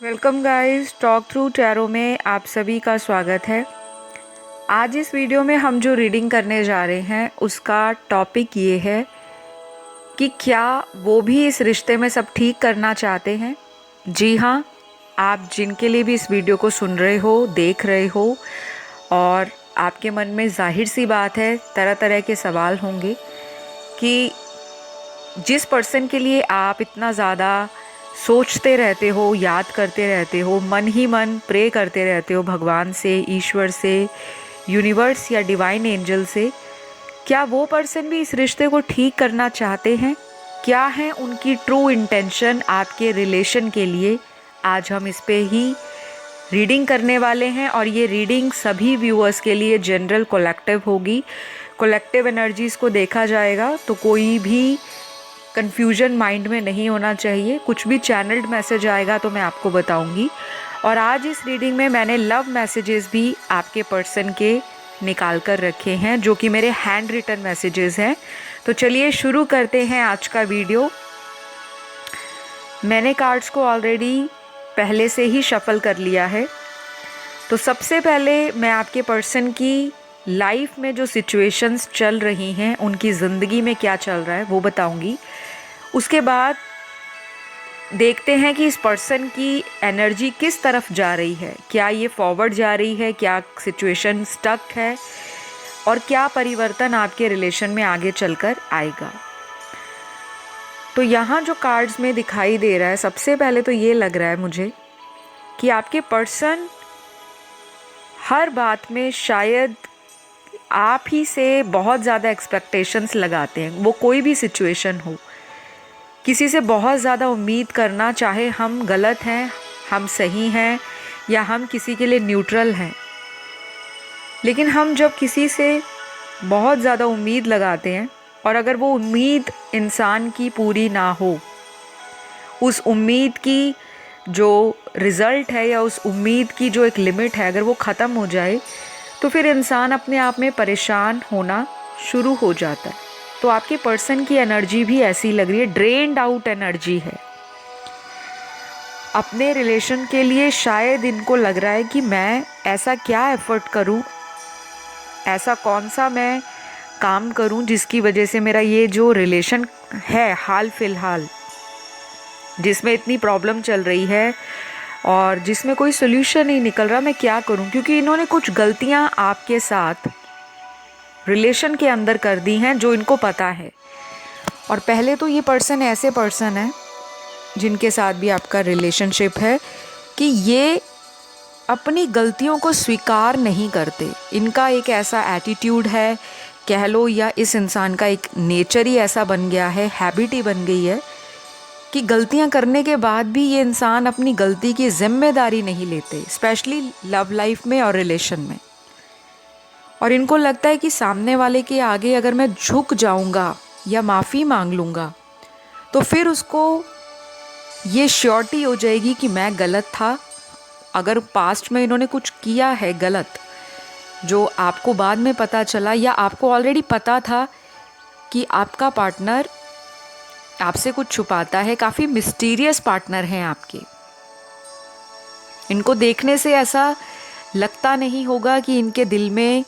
Welcome guys, talk through tarot में आप सभी का स्वागत है। आज इस वीडियो में हम जो रीडिंग करने जा रहे हैं उसका टॉपिक ये है कि क्या वो भी इस रिश्ते में सब ठीक करना चाहते हैं। जी हाँ, आप जिनके लिए भी इस वीडियो को सुन रहे हो, देख रहे हो और आपके मन में जाहिर सी बात है तरह तरह के सवाल होंगे कि जिस पर्सन के लिए आप इतना ज़्यादा सोचते रहते हो, याद करते रहते हो, मन ही मन प्रे करते रहते हो भगवान से, ईश्वर से, यूनिवर्स या डिवाइन एंजल से, क्या वो पर्सन भी इस रिश्ते को ठीक करना चाहते हैं? क्या है उनकी ट्रू इंटेंशन आपके रिलेशन के लिए? आज हम इस पे ही रीडिंग करने वाले हैं और ये रीडिंग सभी व्यूअर्स के लिए जनरल कलेक्टिव होगी। कलेक्टिव एनर्जीज़ को देखा जाएगा तो कोई भी कन्फ्यूजन माइंड में नहीं होना चाहिए। कुछ भी चैनल्ड मैसेज आएगा तो मैं आपको बताऊंगी। और आज इस रीडिंग में मैंने लव मैसेजेस भी आपके पर्सन के निकाल कर रखे हैं जो कि मेरे हैंड रिटन मैसेजेस हैं। तो चलिए शुरू करते हैं आज का वीडियो। मैंने कार्ड्स को ऑलरेडी पहले से ही शफल कर लिया है। तो सबसे पहले मैं आपके पर्सन की लाइफ में जो सिचुएशंस चल रही हैं, उनकी ज़िंदगी में क्या चल रहा है वो बताऊंगी। उसके बाद देखते हैं कि इस पर्सन की एनर्जी किस तरफ जा रही है। क्या ये फॉरवर्ड जा रही है, क्या सिचुएशन स्टक है और क्या परिवर्तन आपके रिलेशन में आगे चलकर आएगा। तो यहाँ जो कार्ड्स में दिखाई दे रहा है, सबसे पहले तो ये लग रहा है मुझे कि आपके पर्सन हर बात में शायद आप ही से बहुत ज़्यादा एक्सपेक्टेशंस लगाते हैं। वो कोई भी सिचुएशन हो, किसी से बहुत ज़्यादा उम्मीद करना, चाहे हम गलत हैं, हम सही हैं या हम किसी के लिए न्यूट्रल हैं, लेकिन हम जब किसी से बहुत ज़्यादा उम्मीद लगाते हैं और अगर वो उम्मीद इंसान की पूरी ना हो, उस उम्मीद की जो रिज़ल्ट है या उस उम्मीद की जो एक लिमिट है, अगर वो ख़त्म हो जाए तो फिर इंसान अपने आप में परेशान होना शुरू हो जाता है। तो आपके पर्सन की एनर्जी भी ऐसी लग रही है, ड्रेन्ड आउट एनर्जी है। अपने रिलेशन के लिए शायद इनको लग रहा है कि मैं ऐसा क्या एफर्ट करूं, ऐसा कौन सा मैं काम करूं जिसकी वजह से मेरा ये जो रिलेशन है हाल फिलहाल, जिसमें इतनी प्रॉब्लम चल रही है और जिसमें कोई सोल्यूशन नहीं निकल रहा, मैं क्या करूं। क्योंकि इन्होंने कुछ गलतियां आपके साथ रिलेशन के अंदर कर दी हैं जो इनको पता है। और पहले तो ये पर्सन ऐसे पर्सन है जिनके साथ भी आपका रिलेशनशिप है कि ये अपनी गलतियों को स्वीकार नहीं करते। इनका एक ऐसा एटीट्यूड है, कह लो, या इस इंसान का एक नेचर ही ऐसा बन गया है, हैबिट ही बन गई है कि गलतियां करने के बाद भी ये इंसान अपनी गलती की जिम्मेदारी नहीं लेते, स्पेशली लव लाइफ में और रिलेशन में। और इनको लगता है कि सामने वाले के आगे अगर मैं झुक जाऊंगा या माफ़ी मांग लूँगा तो फिर उसको ये श्योरिटी हो जाएगी कि मैं गलत था। अगर पास्ट में इन्होंने कुछ किया है गलत जो आपको बाद में पता चला, या आपको ऑलरेडी पता था कि आपका पार्टनर आपसे कुछ छुपाता है, काफ़ी मिस्टीरियस पार्टनर हैं आपके, इनको देखने से ऐसा लगता नहीं होगा कि इनके दिल में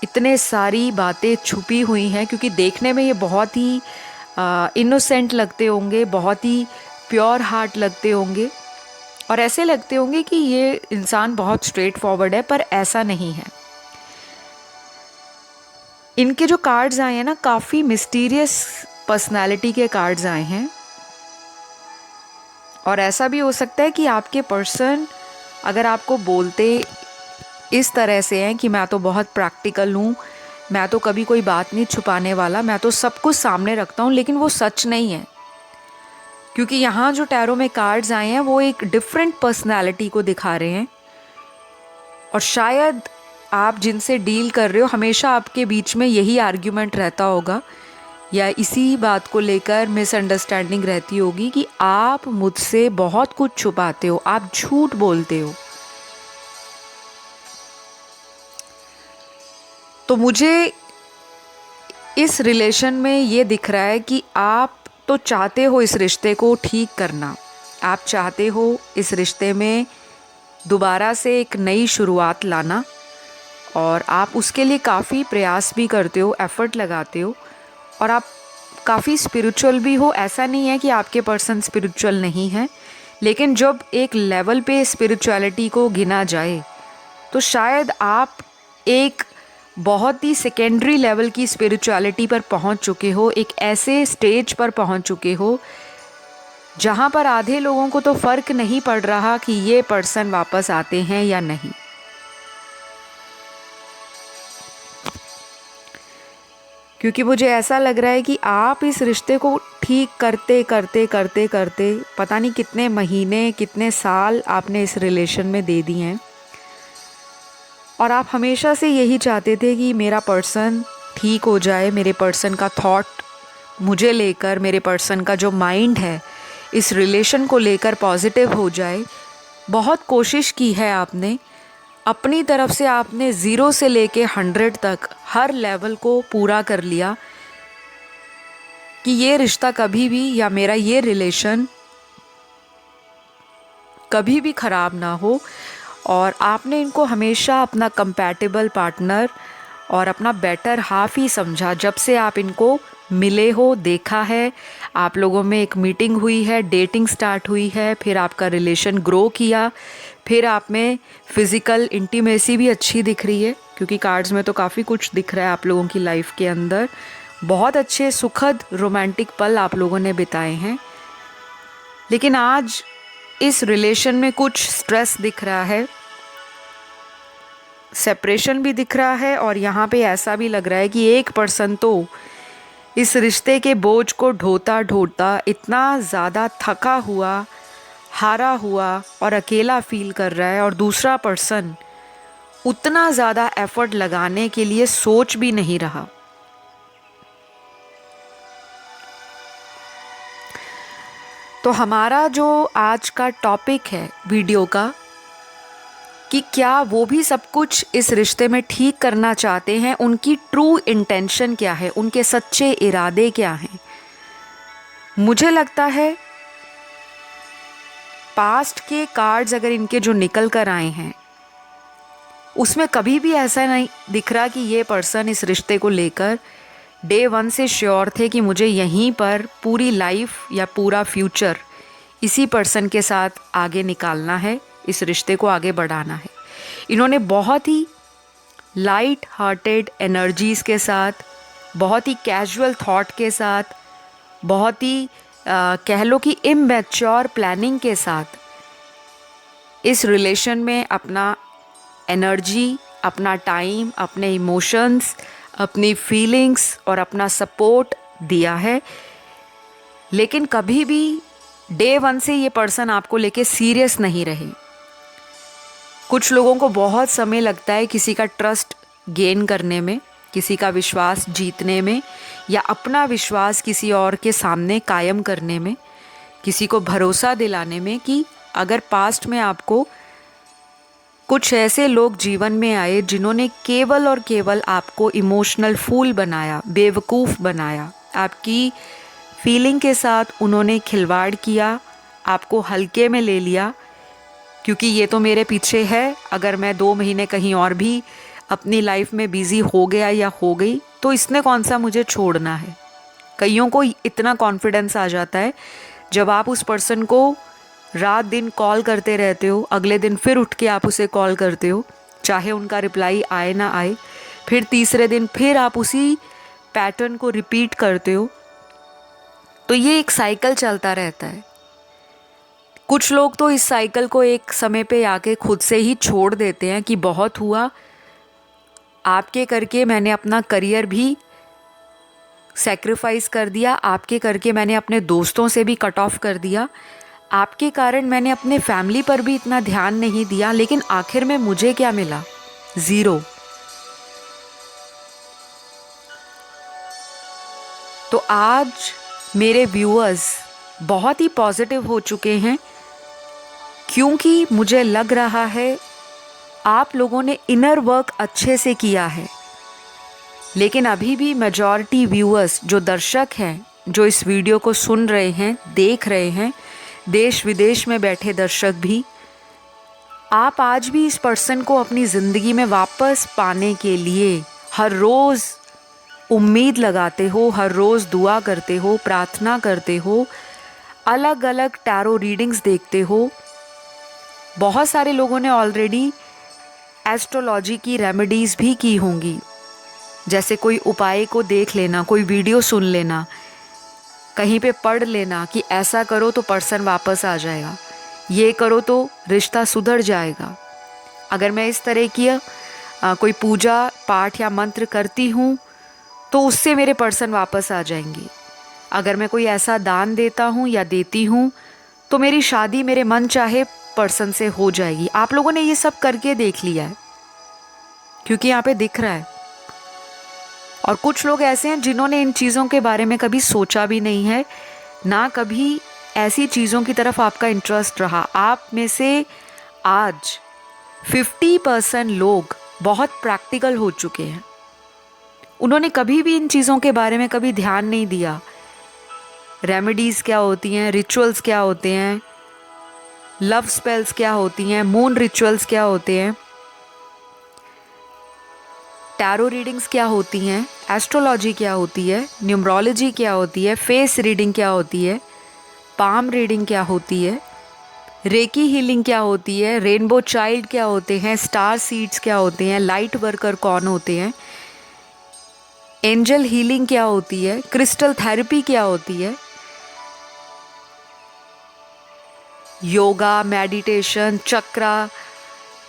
इतने सारी बातें छुपी हुई हैं, क्योंकि देखने में ये बहुत ही इनोसेंट लगते होंगे, बहुत ही प्योर हार्ट लगते होंगे और ऐसे लगते होंगे कि ये इंसान बहुत स्ट्रेट फॉरवर्ड है, पर ऐसा नहीं है। इनके जो कार्ड्स आए हैं ना, काफ़ी मिस्टीरियस पर्सनालिटी के कार्ड्स आए हैं। और ऐसा भी हो सकता है कि आपके पर्सन अगर आपको बोलते इस तरह से हैं कि मैं तो बहुत प्रैक्टिकल हूँ, मैं तो कभी कोई बात नहीं छुपाने वाला, मैं तो सब कुछ सामने रखता हूँ, लेकिन वो सच नहीं है। क्योंकि यहाँ जो टैरो में कार्ड्स आए हैं वो एक डिफरेंट पर्सनालिटी को दिखा रहे हैं। और शायद आप जिनसे डील कर रहे हो, हमेशा आपके बीच में यही आर्ग्यूमेंट रहता होगा या इसी बात को लेकर मिसअंडरस्टैंडिंग रहती होगी कि आप मुझसे बहुत कुछ छुपाते हो, आप झूठ बोलते हो। तो मुझे इस रिलेशन में ये दिख रहा है कि आप तो चाहते हो इस रिश्ते को ठीक करना, आप चाहते हो इस रिश्ते में दोबारा से एक नई शुरुआत लाना, और आप उसके लिए काफ़ी प्रयास भी करते हो, एफ़र्ट लगाते हो, और आप काफ़ी स्पिरिचुअल भी हो। ऐसा नहीं है कि आपके पर्सन स्पिरिचुअल नहीं है, लेकिन जब एक लेवल पे स्पिरिचुअलिटी को गिना जाए तो शायद आप एक बहुत ही सेकेंडरी लेवल की स्पिरिचुअलिटी पर पहुंच चुके हो, एक ऐसे स्टेज पर पहुंच चुके हो जहां पर आधे लोगों को तो फ़र्क नहीं पड़ रहा कि ये पर्सन वापस आते हैं या नहीं। क्योंकि मुझे ऐसा लग रहा है कि आप इस रिश्ते को ठीक करते करते करते करते पता नहीं कितने महीने, कितने साल आपने इस रिलेशन में दे दिए हैं, और आप हमेशा से यही चाहते थे कि मेरा पर्सन ठीक हो जाए, मेरे पर्सन का थॉट मुझे लेकर, मेरे पर्सन का जो माइंड है इस रिलेशन को लेकर पॉजिटिव हो जाए। बहुत कोशिश की है आपने, अपनी तरफ से आपने 0 से लेके 100 तक हर लेवल को पूरा कर लिया कि ये रिश्ता कभी भी, या मेरा ये रिलेशन कभी भी ख़राब ना हो। और आपने इनको हमेशा अपना कंपैटिबल पार्टनर और अपना बेटर हाफ ही समझा। जब से आप इनको मिले हो, देखा है, आप लोगों में एक मीटिंग हुई है, डेटिंग स्टार्ट हुई है, फिर आपका रिलेशन ग्रो किया, फिर आप में फ़िज़िकल इंटीमेसी भी अच्छी दिख रही है, क्योंकि कार्ड्स में तो काफ़ी कुछ दिख रहा है आप लोगों की लाइफ के अंदर। बहुत अच्छे सुखद रोमांटिक पल आप लोगों ने बिताए हैं। लेकिन आज इस रिलेशन में कुछ स्ट्रेस दिख रहा है, सेपरेशन भी दिख रहा है, और यहाँ पे ऐसा भी लग रहा है कि एक पर्सन तो इस रिश्ते के बोझ को ढोता ढोता इतना ज़्यादा थका हुआ, हारा हुआ और अकेला फील कर रहा है, और दूसरा पर्सन उतना ज़्यादा एफर्ट लगाने के लिए सोच भी नहीं रहा। तो हमारा जो आज का टॉपिक है वीडियो का, कि क्या वो भी सब कुछ इस रिश्ते में ठीक करना चाहते हैं, उनकी ट्रू इंटेंशन क्या है, उनके सच्चे इरादे क्या हैं। मुझे लगता है पास्ट के कार्ड्स अगर इनके जो निकल कर आए हैं उसमें कभी भी ऐसा नहीं दिख रहा कि ये पर्सन इस रिश्ते को लेकर डे 1 से श्योर थे कि मुझे यहीं पर पूरी लाइफ या पूरा फ्यूचर इसी पर्सन के साथ आगे निकालना है, इस रिश्ते को आगे बढ़ाना है। इन्होंने बहुत ही लाइट हार्टेड एनर्जीज़ के साथ, बहुत ही कैजुअल थॉट के साथ, बहुत ही कह लो कि इमैच्योर प्लानिंग के साथ इस रिलेशन में अपना एनर्जी, अपना टाइम, अपने इमोशंस, अपनी फीलिंग्स और अपना सपोर्ट दिया है। लेकिन कभी भी डे 1 से ये पर्सन आपको लेके सीरियस नहीं रहे। कुछ लोगों को बहुत समय लगता है किसी का ट्रस्ट गेन करने में, किसी का विश्वास जीतने में, या अपना विश्वास किसी और के सामने कायम करने में, किसी को भरोसा दिलाने में कि अगर पास्ट में आपको कुछ ऐसे लोग जीवन में आए जिन्होंने केवल और केवल आपको इमोशनल फूल बनाया, बेवकूफ़ बनाया, आपकी फीलिंग के साथ उन्होंने खिलवाड़ किया, आपको हल्के में ले लिया, क्योंकि ये तो मेरे पीछे है, अगर मैं 2 महीने कहीं और भी अपनी लाइफ में बिज़ी हो गया या हो गई तो इसने कौन सा मुझे छोड़ना है। कईयों को इतना कॉन्फिडेंस आ जाता है जब आप उस पर्सन को रात दिन कॉल करते रहते हो, अगले दिन फिर उठ के आप उसे कॉल करते हो, चाहे उनका रिप्लाई आए ना आए, फिर तीसरे दिन फिर आप उसी पैटर्न को रिपीट करते हो। तो ये एक साइकिल चलता रहता है। कुछ लोग तो इस साइकिल को एक समय पे आके खुद से ही छोड़ देते हैं कि बहुत हुआ, आपके करके मैंने अपना करियर भी सैक्रिफाइस कर दिया, आपके करके मैंने अपने दोस्तों से भी कट ऑफ कर दिया, आपके कारण मैंने अपने फैमिली पर भी इतना ध्यान नहीं दिया, लेकिन आखिर में मुझे क्या मिला? 0। तो आज मेरे व्यूअर्स बहुत ही पॉजिटिव हो चुके हैं, क्योंकि मुझे लग रहा है आप लोगों ने इनर वर्क अच्छे से किया है। लेकिन अभी भी मेजॉरिटी व्यूअर्स, जो दर्शक हैं, जो इस वीडियो को सुन रहे हैं, देख रहे हैं, देश विदेश में बैठे दर्शक भी, आप आज भी इस पर्सन को अपनी ज़िंदगी में वापस पाने के लिए हर रोज़ उम्मीद लगाते हो, हर रोज़ दुआ करते हो, प्रार्थना करते हो, अलग अलग टैरो रीडिंग्स देखते हो। बहुत सारे लोगों ने ऑलरेडी एस्ट्रोलॉजी की रेमेडीज़ भी की होंगी, जैसे कोई उपाय को देख लेना, कोई वीडियो सुन लेना, कहीं पे पढ़ लेना कि ऐसा करो तो पर्सन वापस आ जाएगा, ये करो तो रिश्ता सुधर जाएगा, अगर मैं इस तरह की कोई पूजा पाठ या मंत्र करती हूँ तो उससे मेरे पर्सन वापस आ जाएंगे, अगर मैं कोई ऐसा दान देता हूँ या देती हूँ तो मेरी शादी मेरे मन चाहे पर्सन से हो जाएगी। आप लोगों ने ये सब करके देख लिया है क्योंकि यहाँ पे दिख रहा है। और कुछ लोग ऐसे हैं जिन्होंने इन चीज़ों के बारे में कभी सोचा भी नहीं है, ना कभी ऐसी चीज़ों की तरफ आपका इंटरेस्ट रहा। आप में से आज 50% लोग बहुत प्रैक्टिकल हो चुके हैं, उन्होंने कभी भी इन चीज़ों के बारे में कभी ध्यान नहीं दिया। रेमेडीज़ क्या होती हैं, रिचुअल्स क्या होते हैं, लव स्पेल्स क्या होती हैं, मून रिचुअल्स क्या होते हैं, टैरो रीडिंग्स क्या होती हैं, एस्ट्रोलॉजी क्या होती है, न्यूमरोलॉजी क्या होती है, फेस रीडिंग क्या होती है, पाम रीडिंग क्या होती है, रेकी हीलिंग क्या होती है, रेनबो चाइल्ड क्या होते हैं, स्टार सीड्स क्या होते हैं, लाइट वर्कर कौन होते हैं, एंजल हीलिंग क्या होती है, क्रिस्टल थेरेपी क्या होती है, योगा, मेडिटेशन, चक्रा,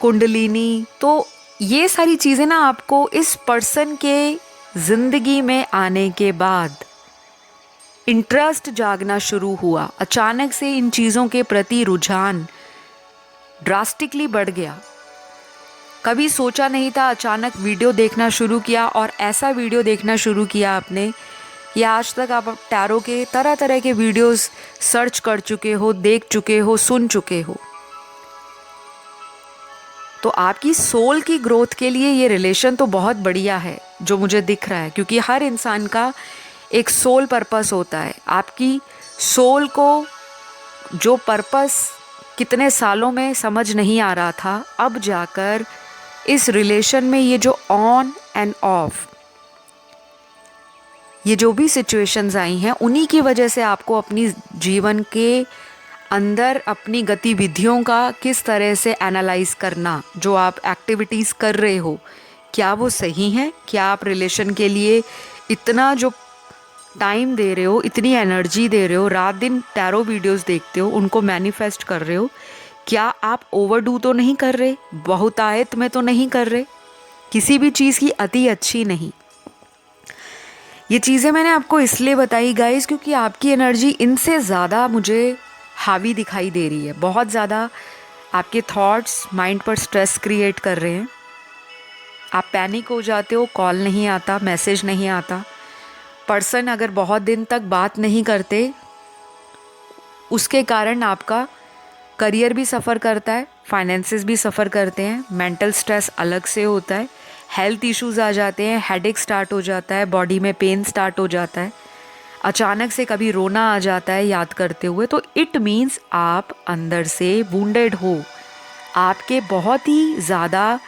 कुंडलिनी। तो ये सारी चीज़ें ना आपको इस पर्सन के ज़िंदगी में आने के बाद इंटरेस्ट जागना शुरू हुआ, अचानक से इन चीज़ों के प्रति रुझान ड्रास्टिकली बढ़ गया। कभी सोचा नहीं था, अचानक वीडियो देखना शुरू किया और ऐसा वीडियो देखना शुरू किया आपने कि आज तक आप टैरो के तरह तरह के वीडियोस सर्च कर चुके हो, देख चुके हो, सुन चुके हो। तो आपकी सोल की ग्रोथ के लिए ये रिलेशन तो बहुत बढ़िया है जो मुझे दिख रहा है, क्योंकि हर इंसान का एक सोल पर्पस होता है। आपकी सोल को जो पर्पस कितने सालों में समझ नहीं आ रहा था, अब जाकर इस रिलेशन में ये जो ऑन एंड ऑफ ये जो भी सिचुएशंस आई हैं, उन्हीं की वजह से आपको अपनी जीवन के अंदर अपनी गतिविधियों का किस तरह से एनालाइज करना, जो आप एक्टिविटीज़ कर रहे हो क्या वो सही हैं, क्या आप रिलेशन के लिए इतना जो टाइम दे रहे हो, इतनी एनर्जी दे रहे हो, रात दिन टैरो वीडियोस देखते हो, उनको मैनिफेस्ट कर रहे हो, क्या आप ओवरडू तो नहीं कर रहे, बहुतायत में तो नहीं कर रहे, किसी भी चीज़ की अति अच्छी नहीं। ये चीज़ें मैंने आपको इसलिए बताई गाइस क्योंकि आपकी एनर्जी इनसे ज़्यादा मुझे हावी दिखाई दे रही है। बहुत ज़्यादा आपके थॉट्स माइंड पर स्ट्रेस क्रिएट कर रहे हैं, आप पैनिक हो जाते हो, कॉल नहीं आता, मैसेज नहीं आता, पर्सन अगर बहुत दिन तक बात नहीं करते उसके कारण आपका करियर भी सफ़र करता है, फाइनेंसेस भी सफ़र करते हैं, मेंटल स्ट्रेस अलग से होता है, हेल्थ इश्यूज़ आ जाते हैं, हेडेक स्टार्ट हो जाता है, बॉडी में पेन स्टार्ट हो जाता है, अचानक से कभी रोना आ जाता है याद करते हुए। तो इट मीन्स आप अंदर से वुंडेड हो, आपके बहुत ही ज़्यादा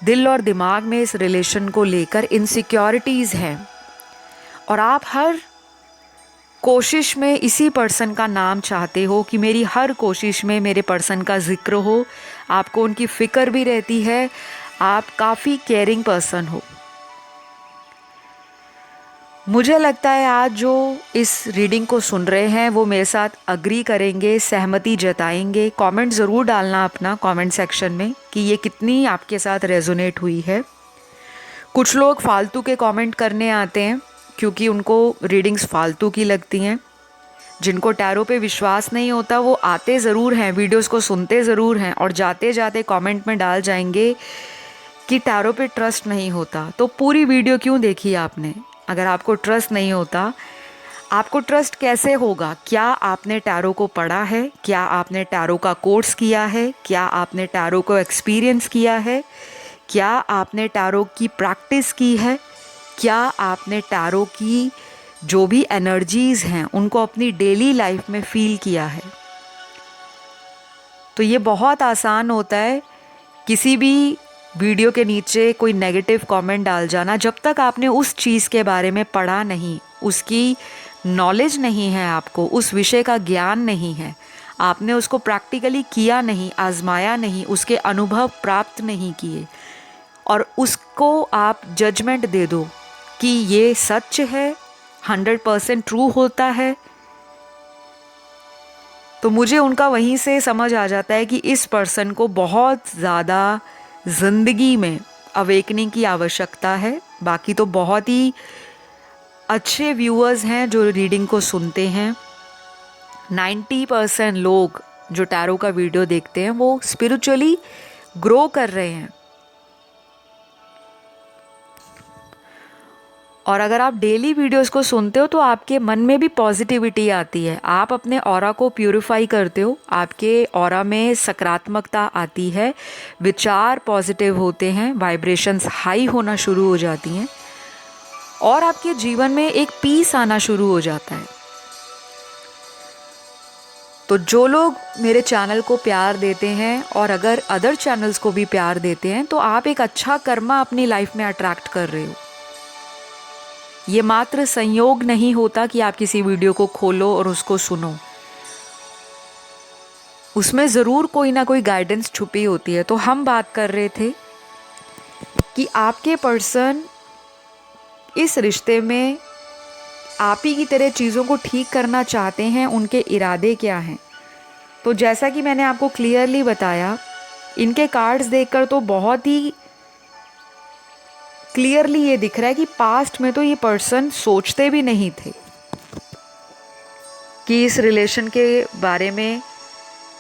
दिल और दिमाग में इस रिलेशन को लेकर इनसिक्योरिटीज़ हैं और आप हर कोशिश में इसी पर्सन का नाम चाहते हो कि मेरी हर कोशिश में मेरे पर्सन का जिक्र हो, आपको उनकी फ़िक्र भी रहती है, आप काफ़ी केयरिंग पर्सन हो। मुझे लगता है आज जो इस रीडिंग को सुन रहे हैं वो मेरे साथ अग्री करेंगे, सहमति जताएंगे। कमेंट ज़रूर डालना अपना कमेंट सेक्शन में कि ये कितनी आपके साथ रेजोनेट हुई है। कुछ लोग फालतू के कमेंट करने आते हैं क्योंकि उनको रीडिंग्स फालतू की लगती हैं। जिनको टैरो पे विश्वास नहीं होता वो आते ज़रूर हैं, वीडियोस को सुनते ज़रूर हैं और जाते जाते कमेंट में डाल जाएंगे कि टैरो पे ट्रस्ट नहीं होता। तो पूरी वीडियो क्यों देखी आपने? अगर आपको ट्रस्ट नहीं होता, आपको ट्रस्ट कैसे होगा? क्या आपने टैरो को पढ़ा है? क्या आपने टैरो का कोर्स किया है? क्या आपने टैरो को एक्सपीरियंस किया है? क्या आपने टैरो की प्रैक्टिस की है? क्या आपने टैरो की जो भी एनर्जीज़ हैं उनको अपनी डेली लाइफ में फील किया है? तो ये बहुत आसान होता है किसी भी वीडियो के नीचे कोई नेगेटिव कमेंट डाल जाना। जब तक आपने उस चीज़ के बारे में पढ़ा नहीं, उसकी नॉलेज नहीं है, आपको उस विषय का ज्ञान नहीं है, आपने उसको प्रैक्टिकली किया नहीं, आजमाया नहीं, उसके अनुभव प्राप्त नहीं किए और उसको आप जजमेंट दे दो कि ये सच है, 100% ट्रू होता है, तो मुझे उनका वहीं से समझ आ जाता है कि इस पर्सन को बहुत ज़्यादा ज़िंदगी में अवेकनिंग की आवश्यकता है। बाकी तो बहुत ही अच्छे व्यूअर्स हैं जो रीडिंग को सुनते हैं। 90% लोग जो टैरो का वीडियो देखते हैं वो स्पिरिचुअली ग्रो कर रहे हैं। और अगर आप डेली वीडियोस को सुनते हो तो आपके मन में भी पॉजिटिविटी आती है, आप अपने ऑरा को प्यूरिफाई करते हो, आपके ऑरा में सकारात्मकता आती है, विचार पॉजिटिव होते हैं, वाइब्रेशंस हाई होना शुरू हो जाती हैं और आपके जीवन में एक पीस आना शुरू हो जाता है। तो जो लोग मेरे चैनल को प्यार देते हैं और अगर अदर चैनल्स को भी प्यार देते हैं तो आप एक अच्छा कर्मा अपनी लाइफ में अट्रैक्ट कर रहे हो। ये मात्र संयोग नहीं होता कि आप किसी वीडियो को खोलो और उसको सुनो, उसमें ज़रूर कोई ना कोई गाइडेंस छुपी होती है। तो हम बात कर रहे थे कि आपके पर्सन इस रिश्ते में आप ही की तरह चीज़ों को ठीक करना चाहते हैं, उनके इरादे क्या हैं। तो जैसा कि मैंने आपको क्लियरली बताया, इनके कार्ड्स देखकर तो बहुत ही क्लियरली ये दिख रहा है कि पास्ट में तो ये पर्सन सोचते भी नहीं थे कि इस रिलेशन के बारे में,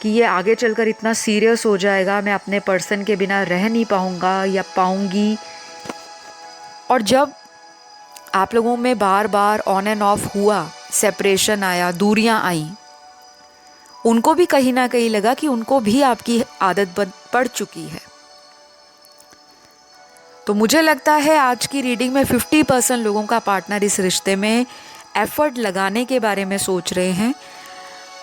कि ये आगे चलकर इतना सीरियस हो जाएगा, मैं अपने पर्सन के बिना रह नहीं पाऊँगा या पाऊँगी। और जब आप लोगों में बार बार ऑन एंड ऑफ हुआ, सेपरेशन आया, दूरियां आई, उनको भी कहीं ना कहीं लगा कि उनको भी आपकी आदत पड़ चुकी है। तो मुझे लगता है आज की रीडिंग में 50% लोगों का पार्टनर इस रिश्ते में एफर्ट लगाने के बारे में सोच रहे हैं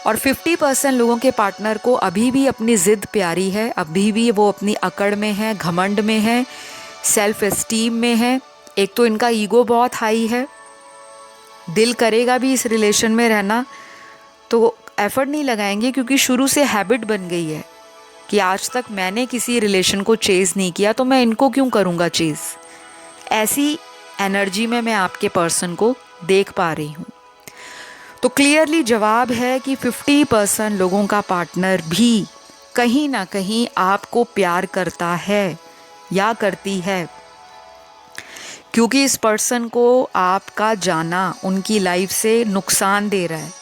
और 50% लोगों के पार्टनर को अभी भी अपनी ज़िद प्यारी है, अभी भी वो अपनी अकड़ में है, घमंड में है, सेल्फ एस्टीम में है। एक तो इनका ईगो बहुत हाई है, दिल करेगा भी इस रिलेशन में रहना तो एफर्ट नहीं लगाएंगे क्योंकि शुरू से हैबिट बन गई है कि आज तक मैंने किसी रिलेशन को चेज़ नहीं किया तो मैं इनको क्यों करूँगा चेज़। ऐसी एनर्जी में मैं आपके पर्सन को देख पा रही हूँ। तो क्लियरली जवाब है कि 50% लोगों का पार्टनर भी कहीं ना कहीं आपको प्यार करता है या करती है, क्योंकि इस पर्सन को आपका जाना उनकी लाइफ से नुकसान दे रहा है।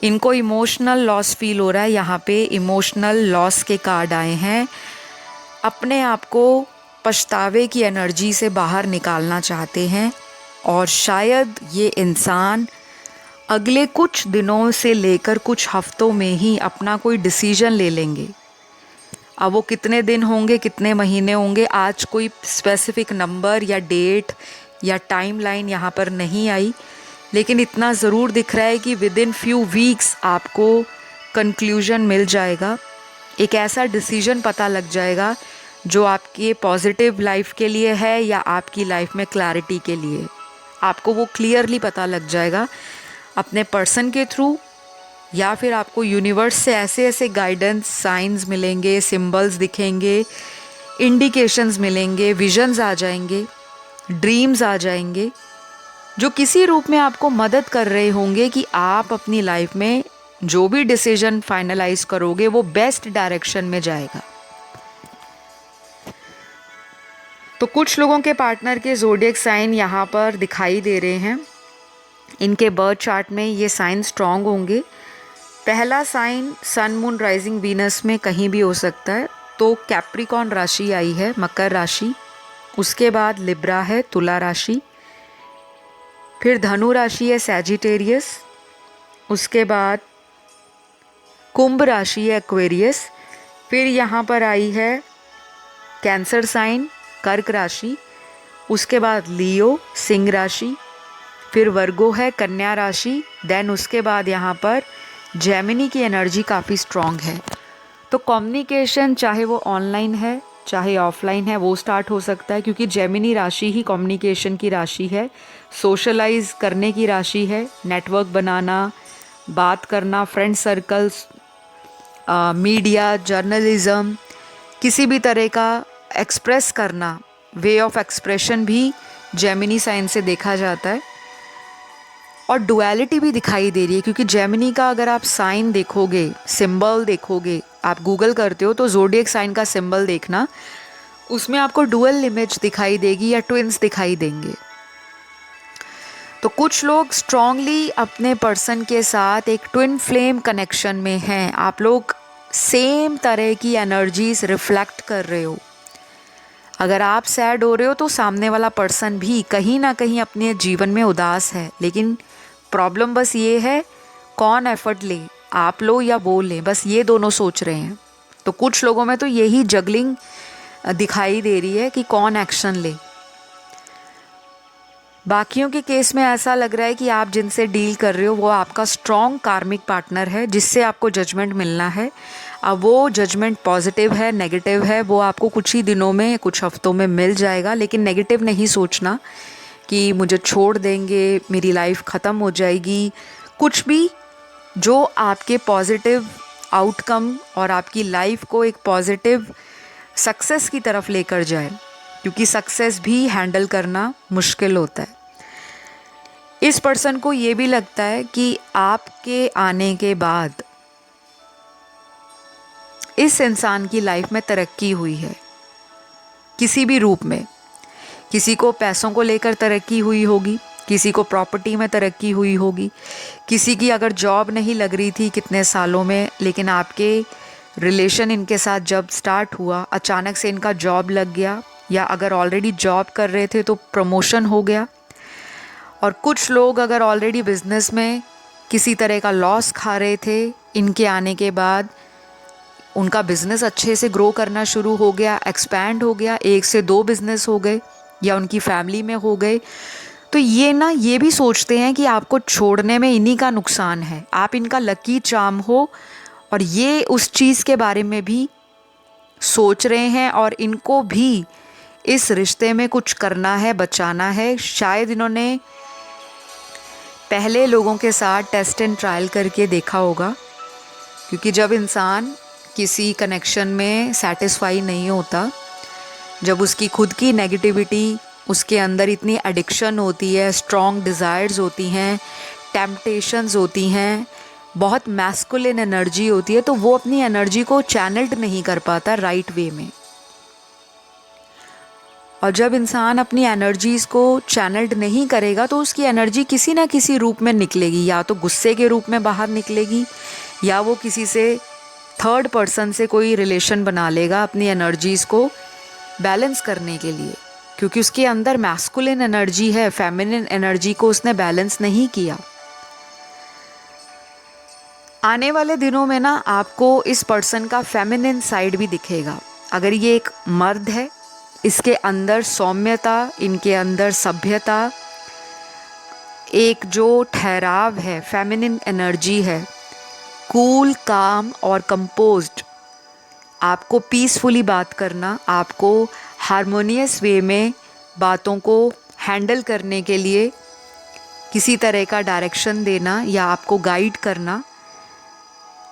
इनको इमोशनल लॉस फील हो रहा है। यहाँ पे इमोशनल लॉस के कार्ड आए हैं। अपने आप को पछतावे की एनर्जी से बाहर निकालना चाहते हैं और शायद ये इंसान अगले कुछ दिनों से लेकर कुछ हफ्तों में ही अपना कोई डिसीजन ले लेंगे। अब वो कितने दिन होंगे, कितने महीने होंगे, आज कोई स्पेसिफिक नंबर या डेट या टाइमलाइन यहाँ पर नहीं आई, लेकिन इतना ज़रूर दिख रहा है कि विद इन फ्यू वीक्स आपको कंक्लूजन मिल जाएगा, एक ऐसा डिसीजन पता लग जाएगा जो आपके पॉजिटिव लाइफ के लिए है या आपकी लाइफ में क्लैरिटी के लिए। आपको वो क्लियरली पता लग जाएगा अपने पर्सन के थ्रू, या फिर आपको यूनिवर्स से ऐसे ऐसे गाइडेंस साइंस मिलेंगे, सिंबल्स दिखेंगे, इंडिकेशंस मिलेंगे, विजन्स आ जाएंगे, ड्रीम्स आ जाएंगे जो किसी रूप में आपको मदद कर रहे होंगे कि आप अपनी लाइफ में जो भी डिसीजन फाइनलाइज करोगे वो बेस्ट डायरेक्शन में जाएगा। तो कुछ लोगों के पार्टनर के ज़ोडिएक साइन यहाँ पर दिखाई दे रहे हैं। इनके बर्थ चार्ट में ये साइन स्ट्रॉन्ग होंगे। पहला sign sun moon rising Venus में कहीं भी हो सकता है। तो कैप्रिकॉन राशि आई है, मकर राशि, उसके बाद लिब्रा है, तुला राशि, फिर धनु राशि है, सैजिटेरियस, उसके बाद कुंभ राशि है, एक्वेरियस, फिर यहाँ पर आई है कैंसर साइन, कर्क राशि, उसके बाद लियो, सिंह राशि, फिर वर्गो है, कन्या राशि, देन उसके बाद यहाँ पर जेमिनी की एनर्जी काफ़ी स्ट्रॉन्ग है। तो कम्युनिकेशन चाहे वो ऑनलाइन है चाहे ऑफलाइन है वो स्टार्ट हो सकता है, क्योंकि जेमिनी राशि ही कम्युनिकेशन की राशि है, सोशलाइज करने की राशि है, नेटवर्क बनाना, बात करना, फ्रेंड सर्कल्स, मीडिया, जर्नलिज्म, किसी भी तरह का एक्सप्रेस करना, वे ऑफ एक्सप्रेशन भी जेमिनी साइन से देखा जाता है। और डुअलिटी भी दिखाई दे रही है, क्योंकि जेमिनी का अगर आप साइन देखोगे, सिंबल देखोगे, आप गूगल करते हो तो ज़ोडिएक साइन का सिंबल देखना, उसमें आपको डुअल इमेज दिखाई देगी या ट्विन्स दिखाई देंगे। तो कुछ लोग स्ट्रांगली अपने पर्सन के साथ एक ट्विन फ्लेम कनेक्शन में हैं। आप लोग सेम तरह की एनर्जीज रिफ्लेक्ट कर रहे हो। अगर आप सैड हो रहे हो तो सामने वाला पर्सन भी कहीं ना कहीं अपने जीवन में उदास है, लेकिन प्रॉब्लम बस ये है कौन एफर्ट ले, आप लो या वो ले, बस ये दोनों सोच रहे हैं। तो कुछ लोगों में तो यही जगलिंग दिखाई दे रही है कि कौन एक्शन ले। बाकियों के केस में ऐसा लग रहा है कि आप जिनसे डील कर रहे हो वो आपका स्ट्रॉन्ग कार्मिक पार्टनर है, जिससे आपको जजमेंट मिलना है। अब वो जजमेंट पॉजिटिव है नेगेटिव है वो आपको कुछ ही दिनों में कुछ हफ्तों में मिल जाएगा, लेकिन नेगेटिव नहीं सोचना कि मुझे छोड़ देंगे, मेरी लाइफ ख़त्म हो जाएगी। कुछ भी जो आपके पॉजिटिव आउटकम और आपकी लाइफ को एक पॉजिटिव सक्सेस की तरफ लेकर जाए, क्योंकि सक्सेस भी हैंडल करना मुश्किल होता है। इस पर्सन को ये भी लगता है कि आपके आने के बाद इस इंसान की लाइफ में तरक्की हुई है किसी भी रूप में। किसी को पैसों को लेकर तरक्की हुई होगी, किसी को प्रॉपर्टी में तरक्की हुई होगी, किसी की अगर जॉब नहीं लग रही थी कितने सालों में, लेकिन आपके रिलेशन इनके साथ जब स्टार्ट हुआ अचानक से इनका जॉब लग गया, या अगर ऑलरेडी जॉब कर रहे थे तो प्रमोशन हो गया। और कुछ लोग अगर ऑलरेडी बिजनेस में किसी तरह का लॉस खा रहे थे, इनके आने के बाद उनका बिजनेस अच्छे से ग्रो करना शुरू हो गया, एक्सपैंड हो गया, 1 से 2 बिजनेस हो गए या उनकी फैमिली में हो गए। तो ये भी सोचते हैं कि आपको छोड़ने में इन्हीं का नुकसान है, आप इनका लकी चार्म हो, और ये उस चीज़ के बारे में भी सोच रहे हैं और इनको भी इस रिश्ते में कुछ करना है, बचाना है। शायद इन्होंने पहले लोगों के साथ टेस्ट एंड ट्रायल करके देखा होगा, क्योंकि जब इंसान किसी कनेक्शन में सेटिस्फाई नहीं होता, जब उसकी खुद की नेगेटिविटी, उसके अंदर इतनी एडिक्शन होती है, स्ट्रॉन्ग डिज़ायर्स होती हैं, टेम्पटेशंस होती हैं, बहुत मैस्कुलिन एनर्जी होती है, तो वो अपनी एनर्जी को चैनल्ड नहीं कर पाता राइट वे में। और जब इंसान अपनी एनर्जीज़ को चैनल्ड नहीं करेगा तो उसकी एनर्जी किसी ना किसी रूप में निकलेगी, या तो गुस्से के रूप में बाहर निकलेगी, या वो किसी से थर्ड पर्सन से कोई रिलेशन बना लेगा अपनी एनर्जीज़ को बैलेंस करने के लिए, क्योंकि उसके अंदर मैस्कुलिन एनर्जी है, फेमिनिन एनर्जी को उसने बैलेंस नहीं किया। आने वाले दिनों में ना आपको इस पर्सन का फेमिनिन साइड भी दिखेगा। अगर ये एक मर्द है, इसके अंदर सौम्यता, इनके अंदर सभ्यता, एक जो ठहराव है, फेमिनिन एनर्जी है, कूल, काम और कंपोज्ड, आपको पीसफुली बात करना, आपको हारमोनियस वे में बातों को हैंडल करने के लिए किसी तरह का डायरेक्शन देना या आपको गाइड करना,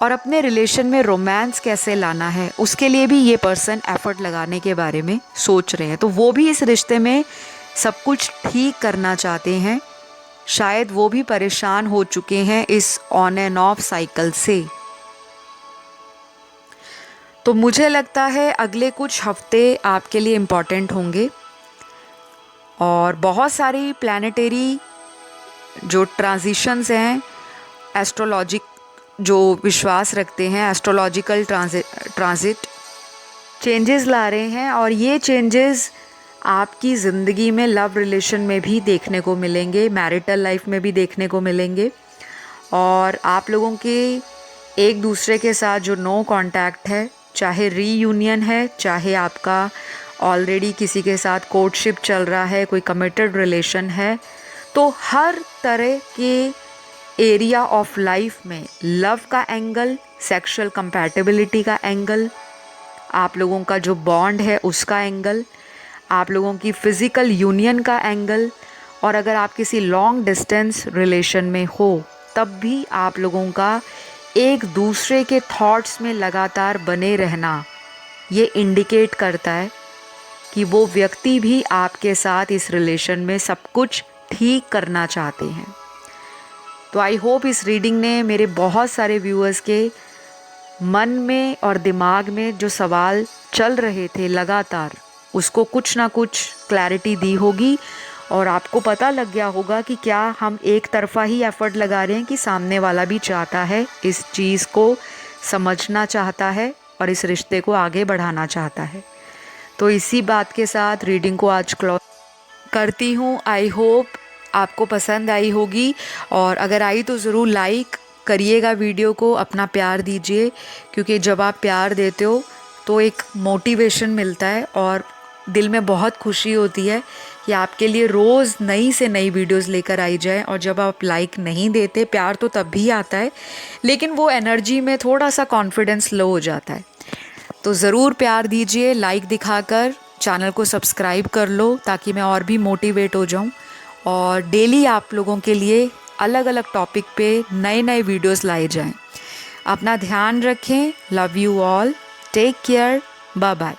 और अपने रिलेशन में रोमांस कैसे लाना है उसके लिए भी ये पर्सन एफर्ट लगाने के बारे में सोच रहे हैं। तो वो भी इस रिश्ते में सब कुछ ठीक करना चाहते हैं। शायद वो भी परेशान हो चुके हैं इस ऑन एंड ऑफ साइकिल से। तो मुझे लगता है अगले कुछ हफ्ते आपके लिए इम्पॉर्टेंट होंगे, और बहुत सारी प्लानिटरी जो ट्रांजिशंस हैं, एस्ट्रोलॉजिक जो विश्वास रखते हैं, एस्ट्रोलॉजिकल ट्रांजिट चेंजेस ला रहे हैं, और ये चेंजेस आपकी ज़िंदगी में लव रिलेशन में भी देखने को मिलेंगे, मैरिटल लाइफ में भी देखने को मिलेंगे, और आप लोगों के एक दूसरे के साथ जो नो कांटेक्ट है, चाहे रीयूनियन है, चाहे आपका ऑलरेडी किसी के साथ कोर्टशिप चल रहा है, कोई कमिटेड रिलेशन है, तो हर तरह के एरिया ऑफ लाइफ में लव का एंगल, सेक्सुअल कंपैटिबिलिटी का एंगल, आप लोगों का जो बॉन्ड है उसका एंगल, आप लोगों की फ़िज़िकल यूनियन का एंगल, और अगर आप किसी लॉन्ग डिस्टेंस रिलेशन में हो तब भी आप लोगों का एक दूसरे के थॉट्स में लगातार बने रहना, ये इंडिकेट करता है कि वो व्यक्ति भी आपके साथ इस रिलेशन में सब कुछ ठीक करना चाहते हैं। तो आई होप इस रीडिंग ने मेरे बहुत सारे व्यूअर्स के मन में और दिमाग में जो सवाल चल रहे थे लगातार, उसको कुछ ना कुछ क्लैरिटी दी होगी और आपको पता लग गया होगा कि क्या हम एक तरफ़ा ही एफ़र्ट लगा रहे हैं कि सामने वाला भी चाहता है, इस चीज़ को समझना चाहता है और इस रिश्ते को आगे बढ़ाना चाहता है। तो इसी बात के साथ रीडिंग को आज क्लोज करती हूँ। आई होप आपको पसंद आई होगी, और अगर आई तो ज़रूर लाइक करिएगा वीडियो को, अपना प्यार दीजिए, क्योंकि जब आप प्यार देते हो तो एक मोटिवेशन मिलता है और दिल में बहुत खुशी होती है कि आपके लिए रोज़ नई से नई वीडियोस लेकर आई जाए। और जब आप लाइक नहीं देते, प्यार तो तब भी आता है लेकिन वो एनर्जी में थोड़ा सा कॉन्फिडेंस लो हो जाता है। तो ज़रूर प्यार दीजिए, लाइक दिखाकर चैनल को सब्सक्राइब कर लो ताकि मैं और भी मोटिवेट हो जाऊं, और डेली आप लोगों के लिए अलग अलग टॉपिक पे नए नए वीडियोस लाए जाएं। अपना ध्यान रखें। Love you all, take care, bye bye.